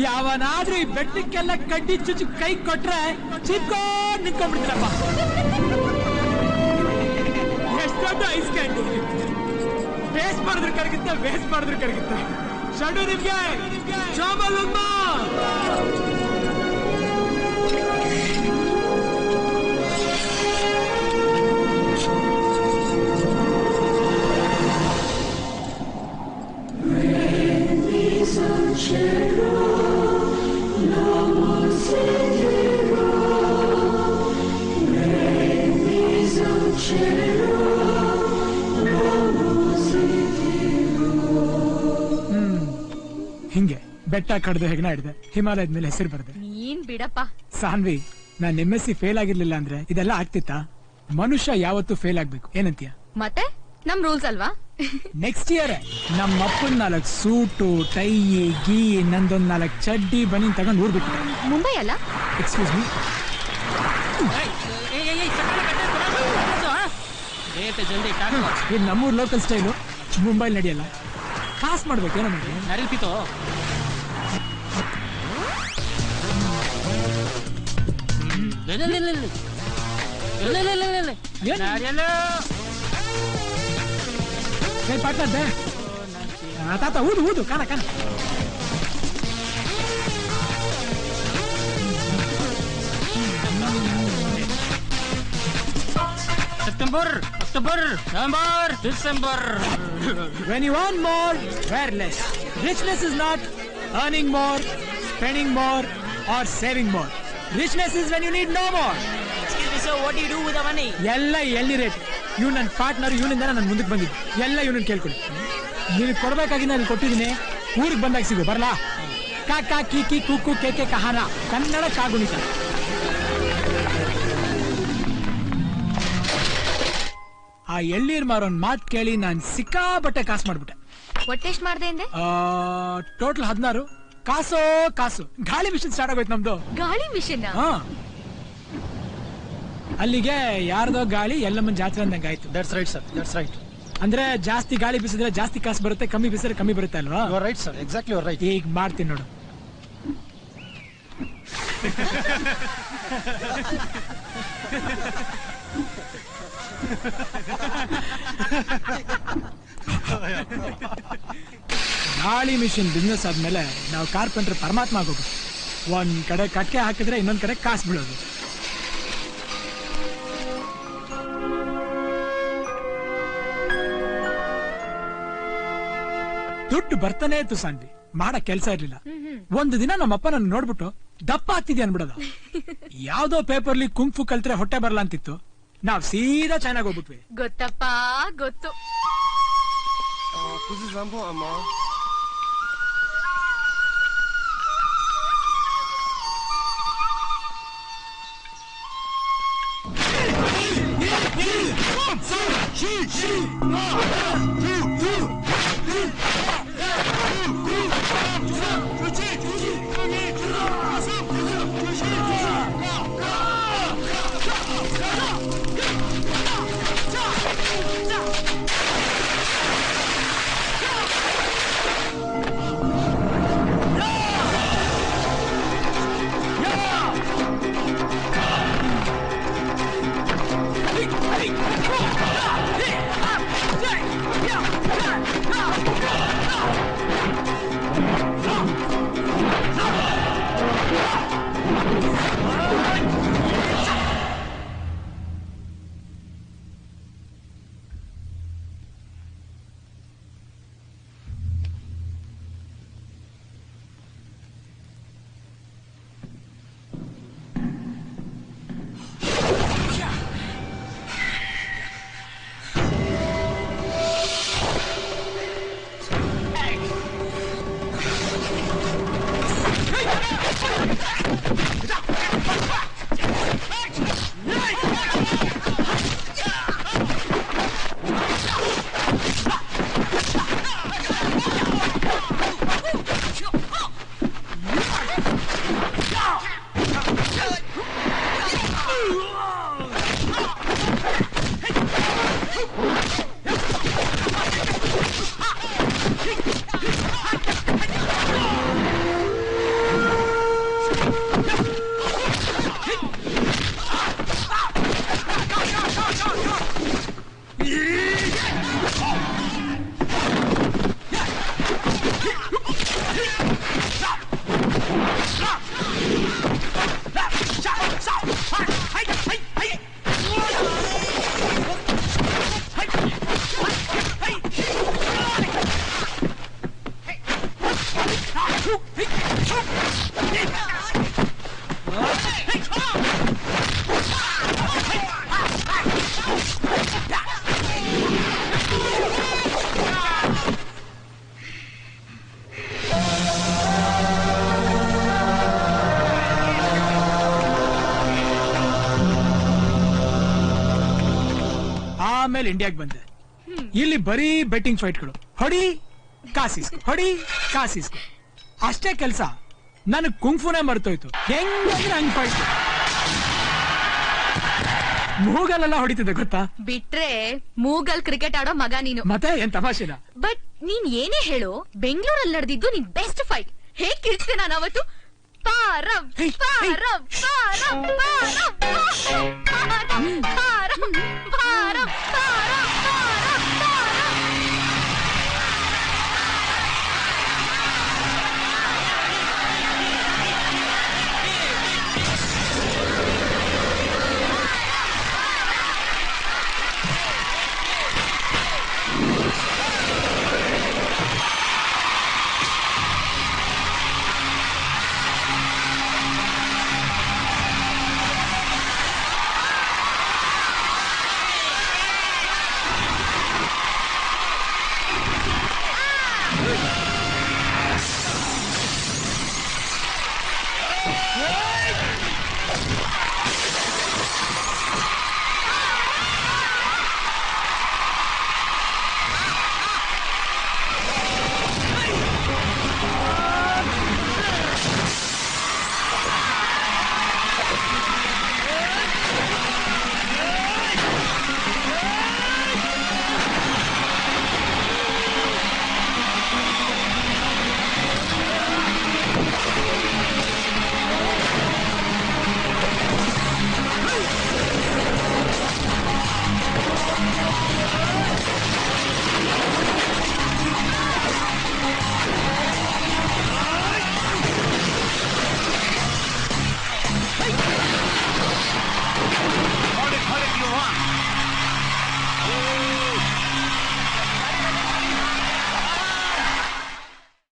ಯಾವನಾದ್ರೂ ಈ ಬೆಟ್ಟಕ್ಕೆಲ್ಲ ಕಡ್ಡಿ ಚುಚ್ಚು ಕೈ ಕೊಟ್ರೆ ಚಿಕ್ಕೋಡ್ ನಿಂತ್ಕೊಂಡ್ಬಿಡ್ತೀರಪ್ಪ. ಎಷ್ಟು ದೊಡ್ಡ ಐಸ್ ಕ್ಯಾಂಡಿ, ವೇಸ್ಟ್ ಮಾಡಿದ್ರು ಕರಗುತ್ತೆ, ವೇಸ್ಟ್ ಮಾಡಿದ್ರು ಕರಗುತ್ತೆ. ಶಡು ನಿಮ್ಗೆ ಶೋಭಲ್ ಹಿಂಗೆ ಬೆಟ್ಟ ಕಡ್ದು ಹೆಗ್ನ ಹಿಡ್ದೆ, ಹಿಮಾಲಯದ ಮೇಲೆ ಹೆಸರು ಬರದೆ. ನೀನ್ ಬಿಡಪ್ಪ ಸಾನ್ವಿ, ನಾನ್ MSc ಫೇಲ್ ಆಗಿರ್ಲಿಲ್ಲ ಅಂದ್ರೆ ಇದೆಲ್ಲ ಆಗ್ತಿತ್ತಾ? ಮನುಷ್ಯ ಯಾವತ್ತೂ ಫೇಲ್ ಆಗ್ಬೇಕು, ಏನಂತೀಯ? ಮತ್ತೆ ನಮ್ ರೂಲ್ಸ್ ಅಲ್ವಾ? ನೆಕ್ಸ್ಟ್ ಇಯರ್ ನಮ್ಮ ಅಪ್ಪನ್ 4 ಸೂಟು ಟೈ ಗೀ ನಂದೊಂದ್ 4 ಚಡ್ಡಿ ಬನ್ನಿ ತಗೊಂಡ್ ಊರ್ ಬಿಟ್ಟು. ಮುಂಬೈ ಅಲ್ಲ? ಎಕ್ಸ್ಕ್ಯೂಸ್ ಮೀ, ಇದು ನಮ್ಮೂರ್ ಲೋಕಲ್ ಸ್ಟೈಲು, ಮುಂಬೈಲ್ ನಡೆಯಲ್ಲ. ಕಾಸ್ ಮಾಡ್ಬೇಕು, ಏನೋ ಮಾಡಿ ನರಿಲ್ಪಿತು. ಪಾಟ್ನದ್ದೆ ತಾತ ಊದು ಊದು ಕಾಣ ಕಾಣ. September, October, November, December. When you want more, wear less. Richness is not earning more, spending more, or saving more. Richness is when you need no more. Excuse me, sir, what do you do with the money? ಎಲ್ಲ ಎಲ್ಲಿ rate. ಇವ್ ನನ್ನ partner, ಇವನಿಂದ ನಾನು ಮುಂದಕ್ಕೆ ಬಂದಿದ್ದು. ಎಲ್ಲ ಇವನನ್ನ ಕೇಳ್ಕೊಳ್ಳಿ. ನೀನು ಕೊಡ್ಬೇಕಾಗಿ ನಾನು ಕೊಟ್ಟಿದ್ದೀನಿ. ಊರಿಗೆ ಬಂದಾಗ ಸಿಗು, ಬರ್ಲಾ? ಕಾಕಾ ಕೀಕಿ ಕೂಕು ಕೇಕೆ ಕಹಾನ, ಕನ್ನಡ ಕಾಗುಣಿತ. ಆ ಎಳ್ಳೀರ್ ಮಾರೋನ್ ಮಾತ್ ಕೇಳಿ ನಾನ್ ಸಿಕ್ಕಾಬಟ್ಟೆ ಕಾಸು ಮಾಡ್ಬಿಟ್ಟೆ. ಒಟ್ಟೆಷ್ಟು ಮಾಡ್ದೆ ಅಂದೆ? ಟೋಟಲ್ 16. ಕಾಸೋ ಕಾಸು. ಗಾಳಿ ಮಿಷನ್ ಸ್ಟಾರ್ಟ್ ಆಗೋಯ್ತು ನಮ್ದು. ಗಾಳಿ ಮಿಷನ್? ಅಲ್ಲಿಗೆ ಯಾರ್ದೋ ಗಾಳಿ ಎಲ್ಲಮ್ಮನ್ ಜಾತ್ರೆ ಅಂದಂಗೆ ಆಯ್ತು. That's right sir, that's right. ಅಂದ್ರೆ ಜಾಸ್ತಿ ಗಾಳಿ ಬೀಸಿದ್ರೆ ಜಾಸ್ತಿ ಕಾಸು ಬರುತ್ತೆ, ಕಮ್ಮಿ ಬೀಸಿದ್ರೆ ಕಮ್ಮಿ ಬರುತ್ತೆ ಅಲ್ವಾ? You are right sir, exactly you are right. ಈಗ ಮಾಡ್ತೀನಿ ನೋಡು. ಗಾಳಿ ಮಿಷಿನ್ ಬಿಸ್ನೆಸ್ ಆದ್ಮೇಲೆ ನಾವು ಕಾರ್ಪೆಂಟರ್ ಪರಮಾತ್ಮ ಆಗೋದು. ಒಂದ್ ಕಡೆ ಕಕ್ಕೆ ಹಾಕಿದ್ರೆ ಇನ್ನೊಂದ್ ಕಡೆ ಕಾಸು ಬೀಳೋದು. ದುಡ್ಡು ಬರ್ತಾನೆ ಇತ್ತು ಸಾನ್ವಿ, ಮಾಡಕ್ ಕೆಲ್ಸ ಇರ್ಲಿಲ್ಲ. ಒಂದು ದಿನ ನಮ್ಮಪ್ಪ ನನ್ನ ನೋಡ್ಬಿಟ್ಟು ದಪ್ಪ ಆಗ್ತಿದ್ಯಾ ಅನ್ಬಿಡೋದು. ಯಾವ್ದೋ ಪೇಪರ್ಲಿ ಕುಂಫು ಕಲ್ತ್ರೆ ಹೊಟ್ಟೆ ಬರಲ್ಲ ಅಂತಿತ್ತು. ನಾವ್ ಸೀದಾ ಚೈನಾಗ್ ಹೋಗ್ಬಿಟ್ವಿ. ಗೊತ್ತಪ್ಪ ಗೊತ್ತು. ಆಮೇಲೆ ಇಂಡಿಯಾಗ್ ಬಂದೆ. ಇಲ್ಲಿ ಬರೀ ಬೆಟ್ಟಿಂಗ್ ಫೈಟ್ಗಳು. ಹೊಡಿ ಕಾಸಿಸ್ಕೊ, ಹೊಡಿ ಕಾಸಿಸ್ಕೊ, ಅಷ್ಟೇ ಕೆಲ್ಸ. ನನಗ್ ಕುಂಫುನೇ ಮರ್ತೋಯ್ತು. ಹೆಂಗಂದ್ರೆ ಹಂಗ್ ಫೈಟ್. ಮೂಗಲೆಲ್ಲ ಹೊಡಿತಿದ್ದೆ ಗೊತ್ತಾ? ಬಿಟ್ರೆ ಮೂಗಲ್ ಕ್ರಿಕೆಟ್ ಆಡೋ ಮಗ ನೀನು. ಮತ್ತೆ ಏನ್ ತಮಾಷೆನ? ಬಟ್ ನೀನ್ ಏನೇ ಹೇಳು, ಬೆಂಗಳೂರಲ್ಲಿ ನಡೆದಿದ್ದು ನಿನ್ ಬೆಸ್ಟ್ ಫೈಟ್. ಹೇಗ್ ಕಿರ್ಚಿದೆ ನಾನು ಅವತ್ತು. ಪಾರಂ ಪಾರಂ ಪಾರಂ ಪಾರಂ